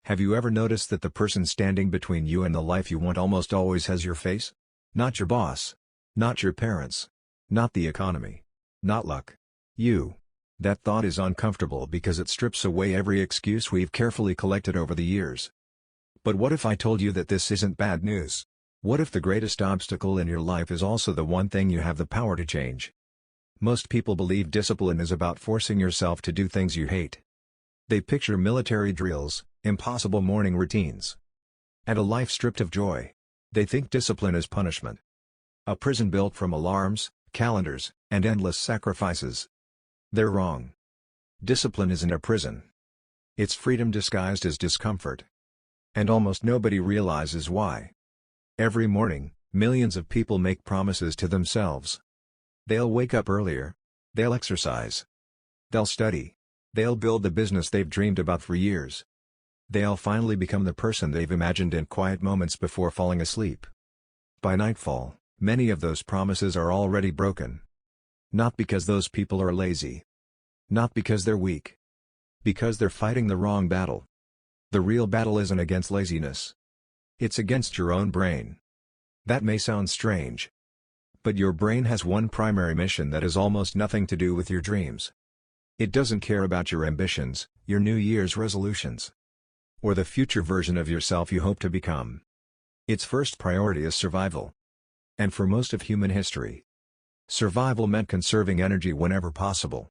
Have you ever noticed that the person standing between you and the life you want almost always has your face? Not your boss. Not your parents. Not the economy. Not luck. You. That thought is uncomfortable because it strips away every excuse we've carefully collected over the years. But what if I told you that this isn't bad news? What if the greatest obstacle in your life is also the one thing you have the power to change? Most people believe discipline is about forcing yourself to do things you hate. They picture military drills, impossible morning routines, and a life stripped of joy. They think discipline is punishment. A prison built from alarms, calendars, and endless sacrifices. They're wrong. Discipline isn't a prison. It's freedom disguised as discomfort. And almost nobody realizes why. Every morning, millions of people make promises to themselves. They'll wake up earlier. They'll exercise. They'll study. They'll build the business they've dreamed about for years. They'll finally become the person they've imagined in quiet moments before falling asleep. By nightfall, many of those promises are already broken. Not because those people are lazy. Not because they're weak. Because they're fighting the wrong battle. The real battle isn't against laziness. It's against your own brain. That may sound strange. But your brain has one primary mission that has almost nothing to do with your dreams. It doesn't care about your ambitions, your New Year's resolutions, or the future version of yourself you hope to become. Its first priority is survival. And for most of human history, survival meant conserving energy whenever possible.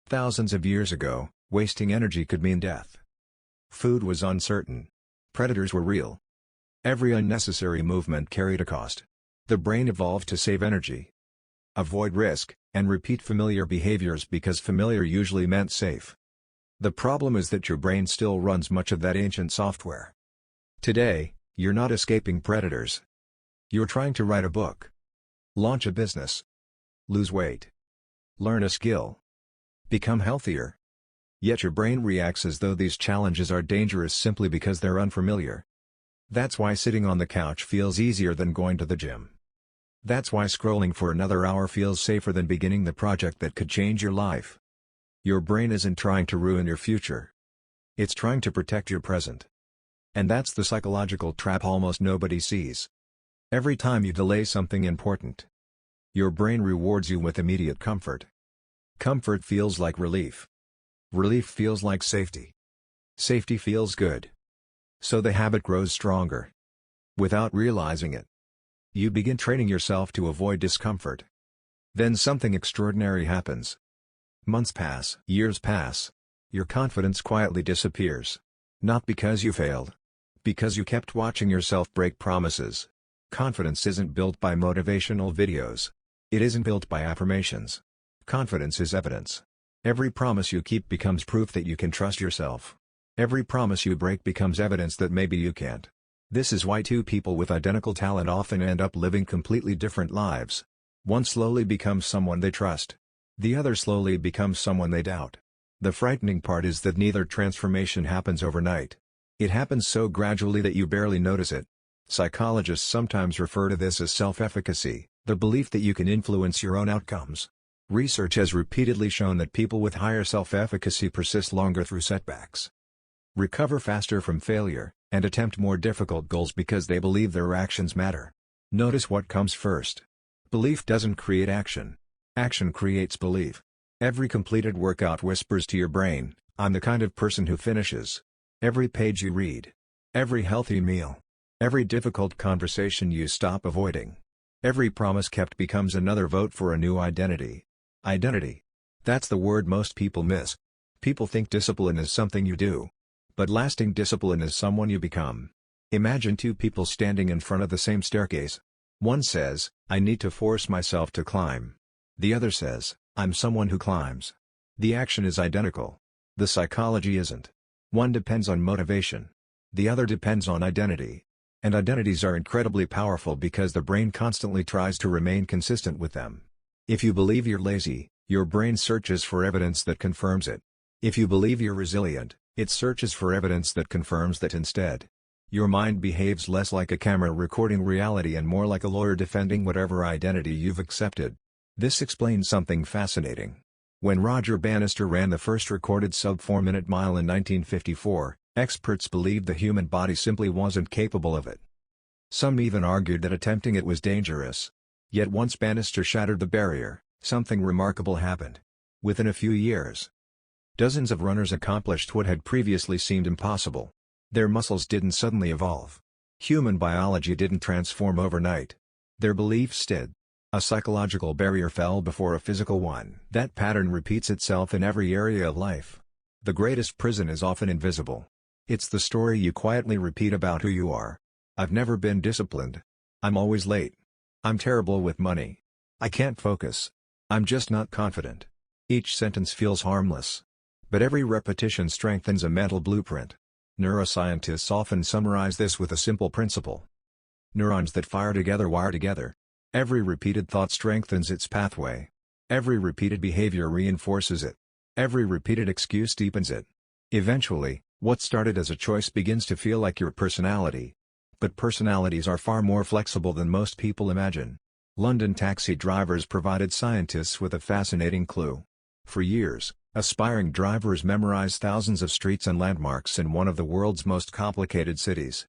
Thousands of years ago, wasting energy could mean death. Food was uncertain. Predators were real. Every unnecessary movement carried a cost. The brain evolved to save energy, avoid risk, and repeat familiar behaviors because familiar usually meant safe. The problem is that your brain still runs much of that ancient software. Today, you're not escaping predators. You're trying to write a book, launch a business, lose weight, learn a skill, become healthier. Yet your brain reacts as though these challenges are dangerous simply because they're unfamiliar. That's why sitting on the couch feels easier than going to the gym. That's why scrolling for another hour feels safer than beginning the project that could change your life. Your brain isn't trying to ruin your future. It's trying to protect your present. And that's the psychological trap almost nobody sees. Every time you delay something important, your brain rewards you with immediate comfort. Comfort feels like relief. Relief feels like safety. Safety feels good. So the habit grows stronger. Without realizing it, you begin training yourself to avoid discomfort. Then something extraordinary happens. Months pass, years pass. Your confidence quietly disappears. Not because you failed. Because you kept watching yourself break promises. Confidence isn't built by motivational videos. It isn't built by affirmations. Confidence is evidence. Every promise you keep becomes proof that you can trust yourself. Every promise you break becomes evidence that maybe you can't. This is why two people with identical talent often end up living completely different lives. One slowly becomes someone they trust. The other slowly becomes someone they doubt. The frightening part is that neither transformation happens overnight. It happens so gradually that you barely notice it. Psychologists sometimes refer to this as self-efficacy, the belief that you can influence your own outcomes. Research has repeatedly shown that people with higher self-efficacy persist longer through setbacks, recover faster from failure, and attempt more difficult goals because they believe their actions matter. Notice what comes first. Belief doesn't create action. Action creates belief. Every completed workout whispers to your brain, "I'm the kind of person who finishes." Every page you read, every healthy meal, every difficult conversation you stop avoiding, every promise kept becomes another vote for a new identity. Identity. That's the word most people miss. People think discipline is something you do. But lasting discipline is someone you become. Imagine two people standing in front of the same staircase. One says, "I need to force myself to climb." The other says, "I'm someone who climbs." The action is identical. The psychology isn't. One depends on motivation. The other depends on identity. And identities are incredibly powerful because the brain constantly tries to remain consistent with them. If you believe you're lazy, your brain searches for evidence that confirms it. If you believe you're resilient, it searches for evidence that confirms that instead. Your mind behaves less like a camera recording reality and more like a lawyer defending whatever identity you've accepted. This explains something fascinating. When Roger Bannister ran the first recorded sub-4-minute mile in 1954, Experts believed the human body simply wasn't capable of it. Some even argued that attempting it was dangerous. Yet once Bannister shattered the barrier, something remarkable happened. Within a few years, dozens of runners accomplished what had previously seemed impossible. Their muscles didn't suddenly evolve. Human biology didn't transform overnight. Their beliefs did. A psychological barrier fell before a physical one. That pattern repeats itself in every area of life. The greatest prison is often invisible. It's the story you quietly repeat about who you are. I've never been disciplined. I'm always late. I'm terrible with money. I can't focus. I'm just not confident. Each sentence feels harmless. But every repetition strengthens a mental blueprint. Neuroscientists often summarize this with a simple principle. Neurons that fire together wire together. Every repeated thought strengthens its pathway. Every repeated behavior reinforces it. Every repeated excuse deepens it. Eventually, what started as a choice begins to feel like your personality. But personalities are far more flexible than most people imagine. London taxi drivers provided scientists with a fascinating clue. For years, aspiring drivers memorized thousands of streets and landmarks in one of the world's most complicated cities.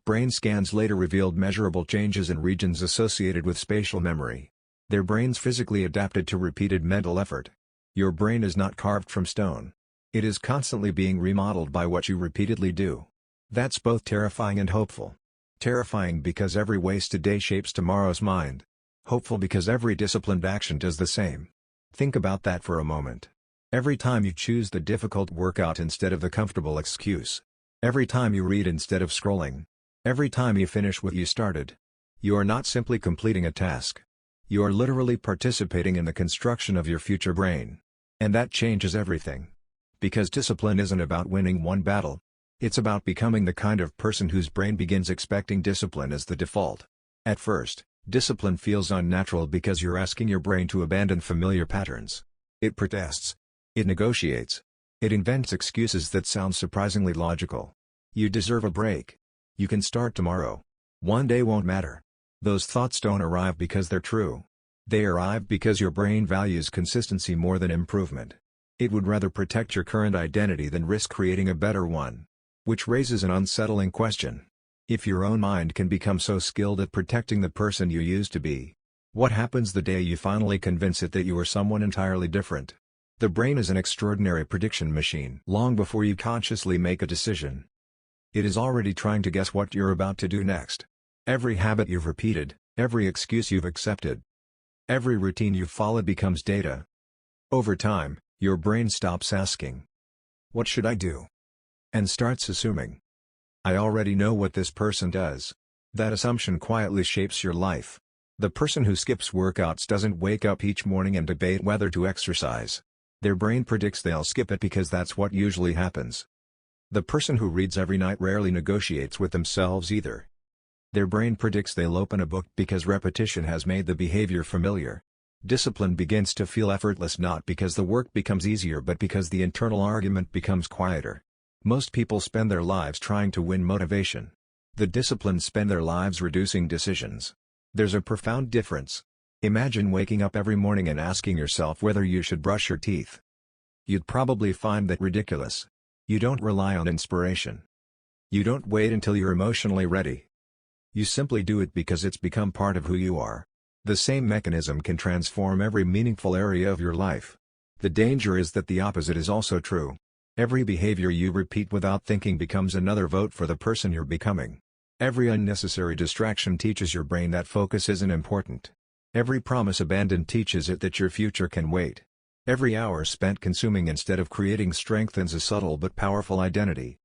Brain scans later revealed measurable changes in regions associated with spatial memory. Their brains physically adapted to repeated mental effort. Your brain is not carved from stone. It is constantly being remodeled by what you repeatedly do. That's both terrifying and hopeful. Terrifying because every wasted day shapes tomorrow's mind. Hopeful because every disciplined action does the same. Think about that for a moment. Every time you choose the difficult workout instead of the comfortable excuse. Every time you read instead of scrolling. Every time you finish what you started. You are not simply completing a task. You are literally participating in the construction of your future brain. And that changes everything. Because discipline isn't about winning one battle. It's about becoming the kind of person whose brain begins expecting discipline as the default. At first, discipline feels unnatural because you're asking your brain to abandon familiar patterns. It protests. It negotiates. It invents excuses that sound surprisingly logical. You deserve a break. You can start tomorrow. One day won't matter. Those thoughts don't arrive because they're true. They arrive because your brain values consistency more than improvement. It would rather protect your current identity than risk creating a better one. Which raises an unsettling question. If your own mind can become so skilled at protecting the person you used to be, what happens the day you finally convince it that you are someone entirely different? The brain is an extraordinary prediction machine. Long before you consciously make a decision, it is already trying to guess what you're about to do next. Every habit you've repeated, every excuse you've accepted, every routine you've followed becomes data. Over time, your brain stops asking, "What should I do?" and starts assuming, "I already know what this person does." That assumption quietly shapes your life. The person who skips workouts doesn't wake up each morning and debate whether to exercise. Their brain predicts they'll skip it because that's what usually happens. The person who reads every night rarely negotiates with themselves either. Their brain predicts they'll open a book because repetition has made the behavior familiar. Discipline begins to feel effortless not because the work becomes easier but because the internal argument becomes quieter. Most people spend their lives trying to win motivation. The disciplined spend their lives reducing decisions. There's a profound difference. Imagine waking up every morning and asking yourself whether you should brush your teeth. You'd probably find that ridiculous. You don't rely on inspiration. You don't wait until you're emotionally ready. You simply do it because it's become part of who you are. The same mechanism can transform every meaningful area of your life. The danger is that the opposite is also true. Every behavior you repeat without thinking becomes another vote for the person you're becoming. Every unnecessary distraction teaches your brain that focus isn't important. Every promise abandoned teaches it that your future can wait. Every hour spent consuming instead of creating strengthens a subtle but powerful identity.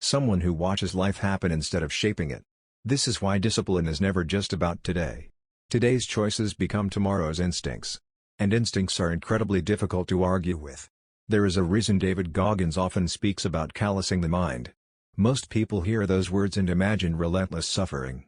Someone who watches life happen instead of shaping it. This is why discipline is never just about today. Today's choices become tomorrow's instincts. And instincts are incredibly difficult to argue with. There is a reason David Goggins often speaks about callousing the mind. Most people hear those words and imagine relentless suffering.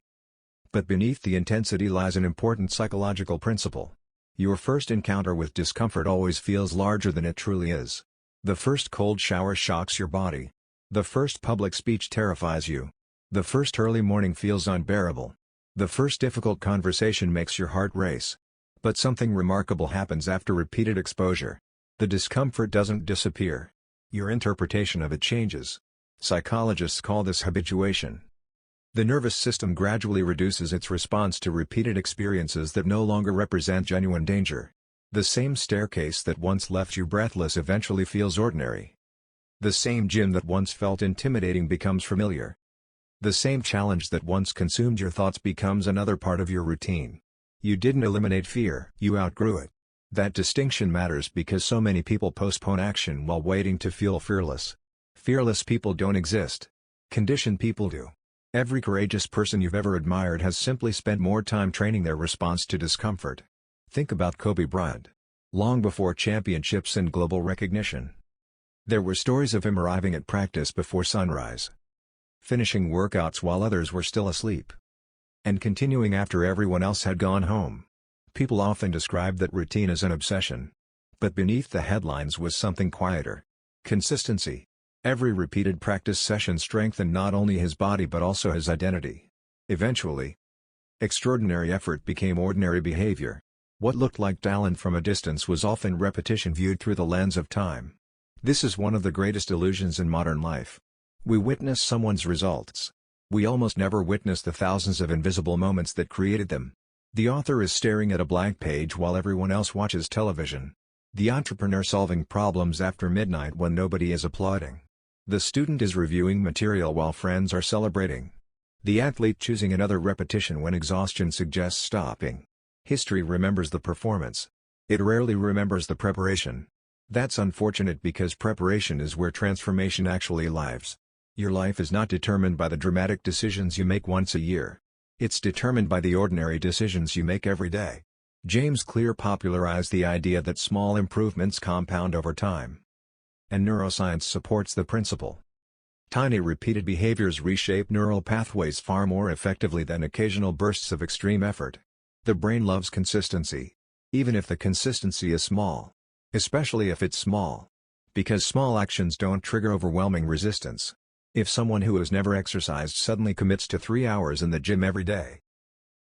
But beneath the intensity lies an important psychological principle. Your first encounter with discomfort always feels larger than it truly is. The first cold shower shocks your body. The first public speech terrifies you. The first early morning feels unbearable. The first difficult conversation makes your heart race. But something remarkable happens after repeated exposure. The discomfort doesn't disappear. Your interpretation of it changes. Psychologists call this habituation. The nervous system gradually reduces its response to repeated experiences that no longer represent genuine danger. The same staircase that once left you breathless eventually feels ordinary. The same gym that once felt intimidating becomes familiar. The same challenge that once consumed your thoughts becomes another part of your routine. You didn't eliminate fear, you outgrew it. That distinction matters because so many people postpone action while waiting to feel fearless. Fearless people don't exist. Conditioned people do. Every courageous person you've ever admired has simply spent more time training their response to discomfort. Think about Kobe Bryant. Long before championships and global recognition, there were stories of him arriving at practice before sunrise, finishing workouts while others were still asleep, and continuing after everyone else had gone home. People often describe that routine as an obsession. But beneath the headlines was something quieter. Consistency. Every repeated practice session strengthened not only his body but also his identity. Eventually, extraordinary effort became ordinary behavior. What looked like talent from a distance was often repetition viewed through the lens of time. This is one of the greatest illusions in modern life. We witness someone's results. We almost never witness the thousands of invisible moments that created them. The author is staring at a blank page while everyone else watches television. The entrepreneur solving problems after midnight when nobody is applauding. The student is reviewing material while friends are celebrating. The athlete choosing another repetition when exhaustion suggests stopping. History remembers the performance. It rarely remembers the preparation. That's unfortunate because preparation is where transformation actually lives. Your life is not determined by the dramatic decisions you make once a year. It's determined by the ordinary decisions you make every day. James Clear popularized the idea that small improvements compound over time. And neuroscience supports the principle. Tiny repeated behaviors reshape neural pathways far more effectively than occasional bursts of extreme effort. The brain loves consistency. Even if the consistency is small. Especially if it's small. Because small actions don't trigger overwhelming resistance. If someone who has never exercised suddenly commits to 3 hours in the gym every day,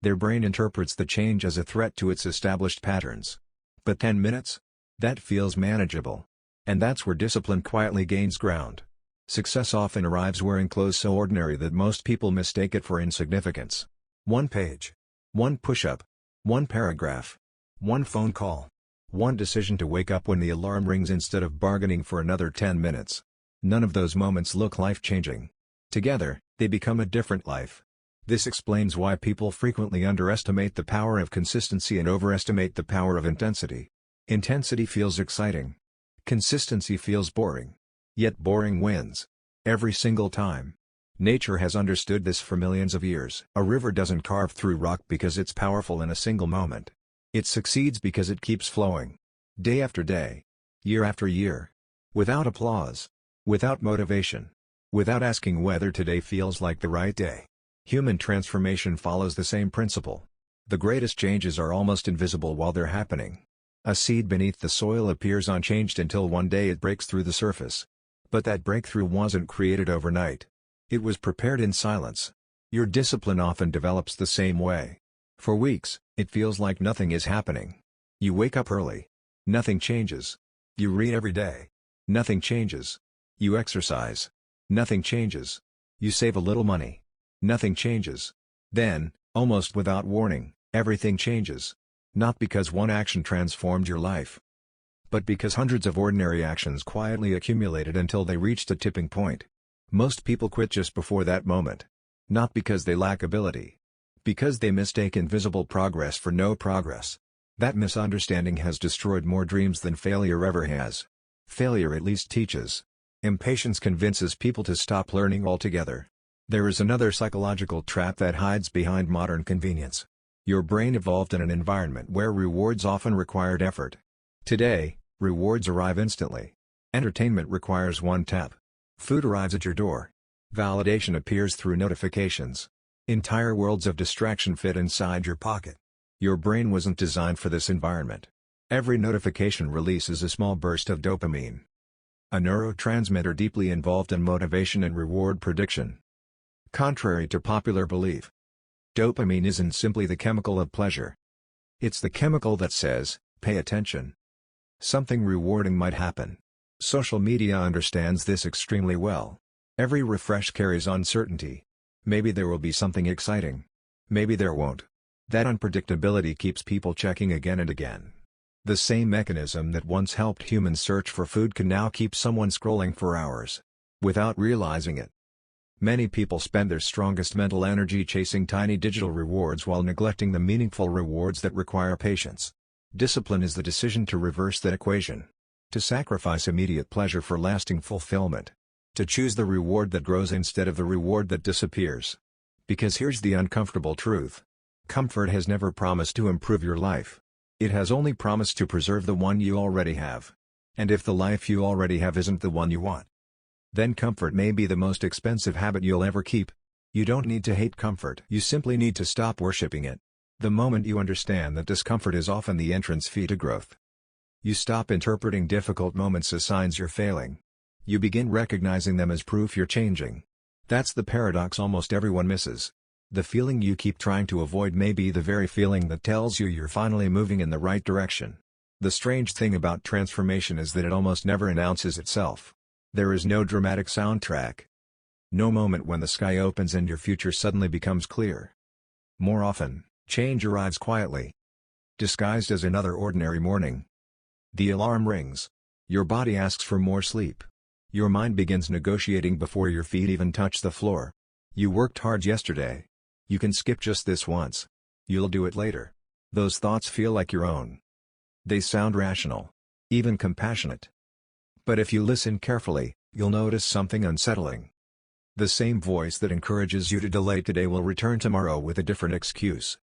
their brain interprets the change as a threat to its established patterns. But 10 minutes? That feels manageable. And that's where discipline quietly gains ground. Success often arrives wearing clothes so ordinary that most people mistake it for insignificance. One page. One push-up. One paragraph. One phone call. One decision to wake up when the alarm rings instead of bargaining for another 10 minutes. None of those moments look life-changing. Together, they become a different life. This explains why people frequently underestimate the power of consistency and overestimate the power of intensity. Intensity feels exciting. Consistency feels boring. Yet boring wins. Every single time. Nature has understood this for millions of years. A river doesn't carve through rock because it's powerful in a single moment. It succeeds because it keeps flowing. Day after day. Year after year. Without applause. Without motivation. Without asking whether today feels like the right day. Human transformation follows the same principle. The greatest changes are almost invisible while they're happening. A seed beneath the soil appears unchanged until one day it breaks through the surface. But that breakthrough wasn't created overnight. It was prepared in silence. Your discipline often develops the same way. For weeks, it feels like nothing is happening. You wake up early. Nothing changes. You read every day. Nothing changes. You exercise. Nothing changes. You save a little money. Nothing changes. Then, almost without warning, everything changes. Not because one action transformed your life, but because hundreds of ordinary actions quietly accumulated until they reached a tipping point. Most people quit just before that moment. Not because they lack ability. Because they mistake invisible progress for no progress. That misunderstanding has destroyed more dreams than failure ever has. Failure at least teaches. Impatience convinces people to stop learning altogether. There is another psychological trap that hides behind modern convenience. Your brain evolved in an environment where rewards often required effort. Today, rewards arrive instantly. Entertainment requires one tap. Food arrives at your door. Validation appears through notifications. Entire worlds of distraction fit inside your pocket. Your brain wasn't designed for this environment. Every notification releases a small burst of dopamine, a neurotransmitter deeply involved in motivation and reward prediction. Contrary to popular belief, dopamine isn't simply the chemical of pleasure. It's the chemical that says, pay attention. Something rewarding might happen. Social media understands this extremely well. Every refresh carries uncertainty. Maybe there will be something exciting. Maybe there won't. That unpredictability keeps people checking again and again. The same mechanism that once helped humans search for food can now keep someone scrolling for hours, without realizing it. Many people spend their strongest mental energy chasing tiny digital rewards while neglecting the meaningful rewards that require patience. Discipline is the decision to reverse that equation. To sacrifice immediate pleasure for lasting fulfillment. To choose the reward that grows instead of the reward that disappears. Because here's the uncomfortable truth. Comfort has never promised to improve your life. It has only promised to preserve the one you already have. And if the life you already have isn't the one you want, then comfort may be the most expensive habit you'll ever keep. You don't need to hate comfort. You simply need to stop worshipping it. The moment you understand that discomfort is often the entrance fee to growth, you stop interpreting difficult moments as signs you're failing. You begin recognizing them as proof you're changing. That's the paradox almost everyone misses. The feeling you keep trying to avoid may be the very feeling that tells you you're finally moving in the right direction. The strange thing about transformation is that it almost never announces itself. There is no dramatic soundtrack. No moment when the sky opens and your future suddenly becomes clear. More often, change arrives quietly, disguised as another ordinary morning. The alarm rings. Your body asks for more sleep. Your mind begins negotiating before your feet even touch the floor. You worked hard yesterday. You can skip just this once. You'll do it later. Those thoughts feel like your own. They sound rational, even compassionate. But if you listen carefully, you'll notice something unsettling. The same voice that encourages you to delay today will return tomorrow with a different excuse.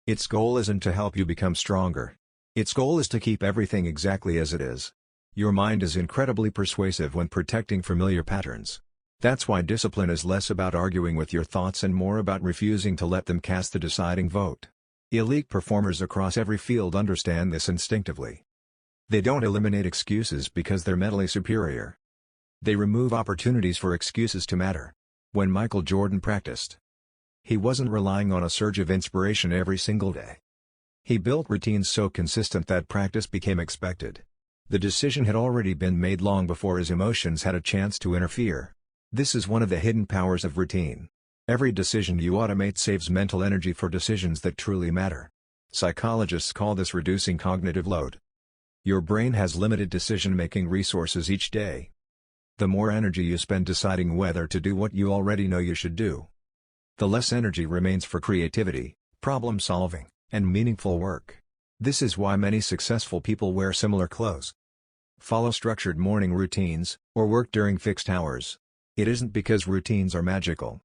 Its goal isn't to help you become stronger. Its goal is to keep everything exactly as it is. Your mind is incredibly persuasive when protecting familiar patterns. That's why discipline is less about arguing with your thoughts and more about refusing to let them cast the deciding vote. Elite performers across every field understand this instinctively. They don't eliminate excuses because they're mentally superior. They remove opportunities for excuses to matter. When Michael Jordan practiced, he wasn't relying on a surge of inspiration every single day. He built routines so consistent that practice became expected. The decision had already been made long before his emotions had a chance to interfere. This is one of the hidden powers of routine. Every decision you automate saves mental energy for decisions that truly matter. Psychologists call this reducing cognitive load. Your brain has limited decision-making resources each day. The more energy you spend deciding whether to do what you already know you should do, the less energy remains for creativity, problem-solving, and meaningful work. This is why many successful people wear similar clothes, follow structured morning routines, or work during fixed hours. It isn't because routines are magical.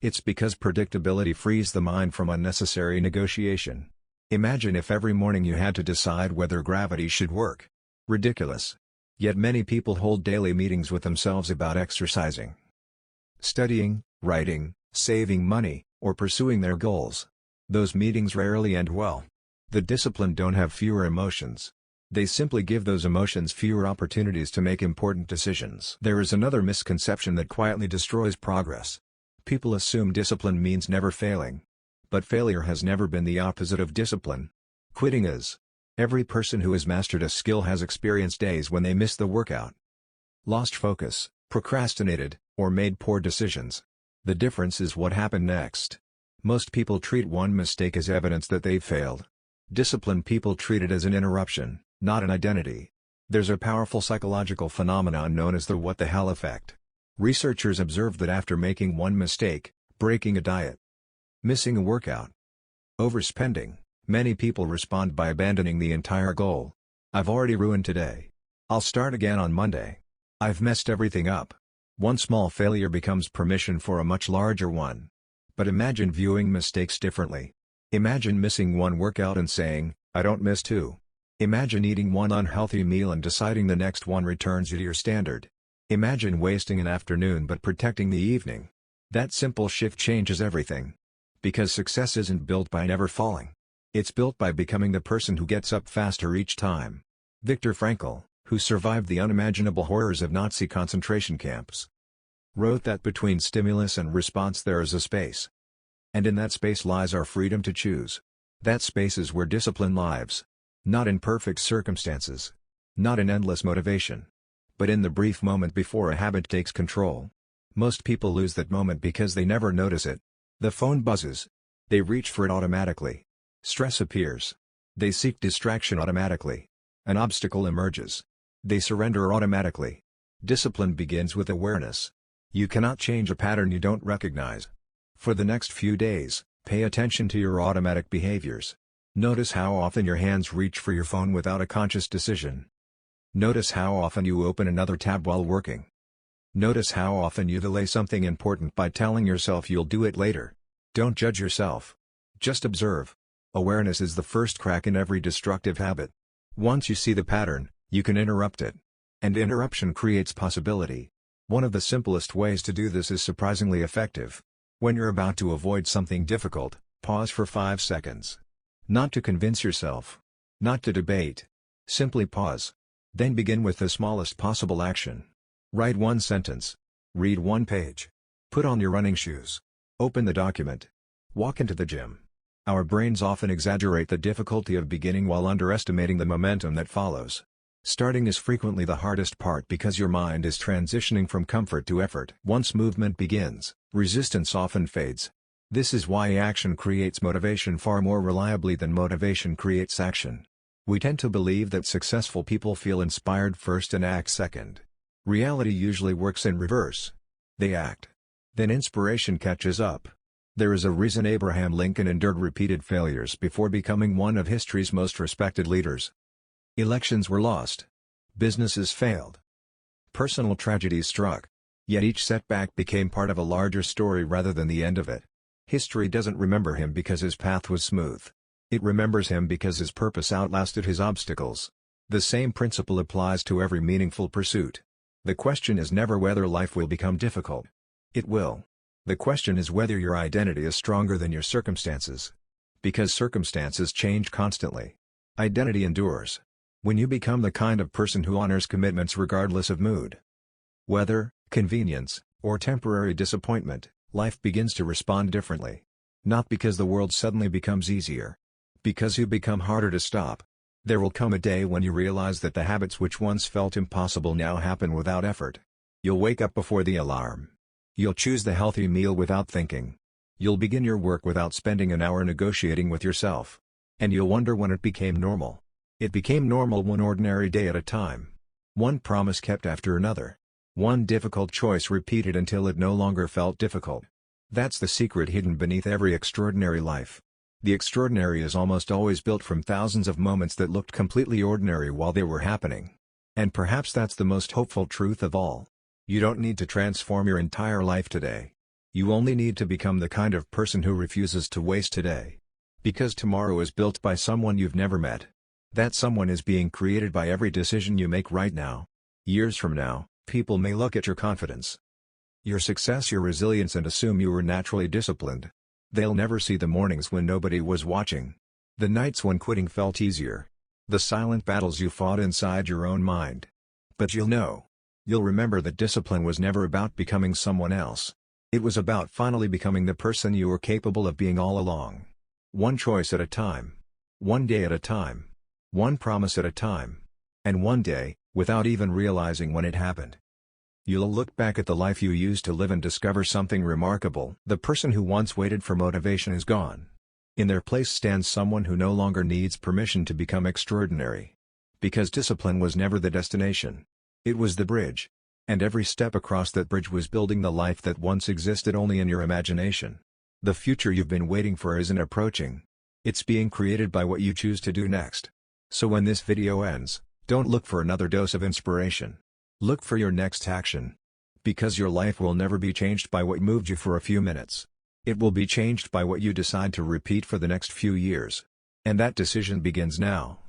It's because predictability frees the mind from unnecessary negotiation. Imagine if every morning you had to decide whether gravity should work. Ridiculous. Yet many people hold daily meetings with themselves about exercising, studying, writing, saving money, or pursuing their goals. Those meetings rarely end well. The disciplined don't have fewer emotions. They simply give those emotions fewer opportunities to make important decisions. There is another misconception that quietly destroys progress. People assume discipline means never failing. But failure has never been the opposite of discipline. Quitting is. Every person who has mastered a skill has experienced days when they missed the workout, lost focus, procrastinated, or made poor decisions. The difference is what happened next. Most people treat one mistake as evidence that they've failed. Disciplined people treat it as an interruption, not an identity. There's a powerful psychological phenomenon known as the what the hell effect. Researchers observed that after making one mistake, breaking a diet, missing a workout, overspending, many people respond by abandoning the entire goal. I've already ruined today. I'll start again on Monday. I've messed everything up. One small failure becomes permission for a much larger one. But imagine viewing mistakes differently. Imagine missing one workout and saying, I don't miss two. Imagine eating one unhealthy meal and deciding the next one returns you to your standard. Imagine wasting an afternoon but protecting the evening. That simple shift changes everything. Because success isn't built by never falling. It's built by becoming the person who gets up faster each time. Viktor Frankl, who survived the unimaginable horrors of Nazi concentration camps, wrote that between stimulus and response there is a space. And in that space lies our freedom to choose. That space is where discipline lives. Not in perfect circumstances. Not in endless motivation. But in the brief moment before a habit takes control. Most people lose that moment because they never notice it. The phone buzzes. They reach for it automatically. Stress appears. They seek distraction automatically. An obstacle emerges. They surrender automatically. Discipline begins with awareness. You cannot change a pattern you don't recognize. For the next few days, pay attention to your automatic behaviors. Notice how often your hands reach for your phone without a conscious decision. Notice how often you open another tab while working. Notice how often you delay something important by telling yourself you'll do it later. Don't judge yourself. Just observe. Awareness is the first crack in every destructive habit. Once you see the pattern, you can interrupt it. And interruption creates possibility. One of the simplest ways to do this is surprisingly effective. When you're about to avoid something difficult, pause for 5 seconds. Not to convince yourself. Not to debate. Simply pause. Then begin with the smallest possible action. Write one sentence. Read one page. Put on your running shoes. Open the document. Walk into the gym. Our brains often exaggerate the difficulty of beginning while underestimating the momentum that follows. Starting is frequently the hardest part because your mind is transitioning from comfort to effort. Once movement begins, resistance often fades. This is why action creates motivation far more reliably than motivation creates action. We tend to believe that successful people feel inspired first and act second. Reality usually works in reverse. They act. Then inspiration catches up. There is a reason Abraham Lincoln endured repeated failures before becoming one of history's most respected leaders. Elections were lost. Businesses failed. Personal tragedies struck. Yet each setback became part of a larger story rather than the end of it. History doesn't remember him because his path was smooth. It remembers him because his purpose outlasted his obstacles. The same principle applies to every meaningful pursuit. The question is never whether life will become difficult. It will. The question is whether your identity is stronger than your circumstances. Because circumstances change constantly. Identity endures. When you become the kind of person who honors commitments regardless of mood, weather, convenience, or temporary disappointment, life begins to respond differently. Not because the world suddenly becomes easier. Because you become harder to stop. There will come a day when you realize that the habits which once felt impossible now happen without effort. You'll wake up before the alarm. You'll choose the healthy meal without thinking. You'll begin your work without spending an hour negotiating with yourself. And you'll wonder when it became normal. It became normal one ordinary day at a time. One promise kept after another. One difficult choice repeated until it no longer felt difficult. That's the secret hidden beneath every extraordinary life. The extraordinary is almost always built from thousands of moments that looked completely ordinary while they were happening. And perhaps that's the most hopeful truth of all. You don't need to transform your entire life today. You only need to become the kind of person who refuses to waste today. Because tomorrow is built by someone you've never met. That someone is being created by every decision you make right now. Years from now, people may look at your confidence, your success, your resilience and assume you were naturally disciplined. They'll never see the mornings when nobody was watching. The nights when quitting felt easier. The silent battles you fought inside your own mind. But you'll know. You'll remember that discipline was never about becoming someone else. It was about finally becoming the person you were capable of being all along. One choice at a time. One day at a time. One promise at a time. And one day, without even realizing when it happened. You'll look back at the life you used to live and discover something remarkable. The person who once waited for motivation is gone. In their place stands someone who no longer needs permission to become extraordinary. Because discipline was never the destination. It was the bridge. And every step across that bridge was building the life that once existed only in your imagination. The future you've been waiting for isn't approaching. It's being created by what you choose to do next. So when this video ends, don't look for another dose of inspiration. Look for your next action. Because your life will never be changed by what moved you for a few minutes. It will be changed by what you decide to repeat for the next few years. And that decision begins now.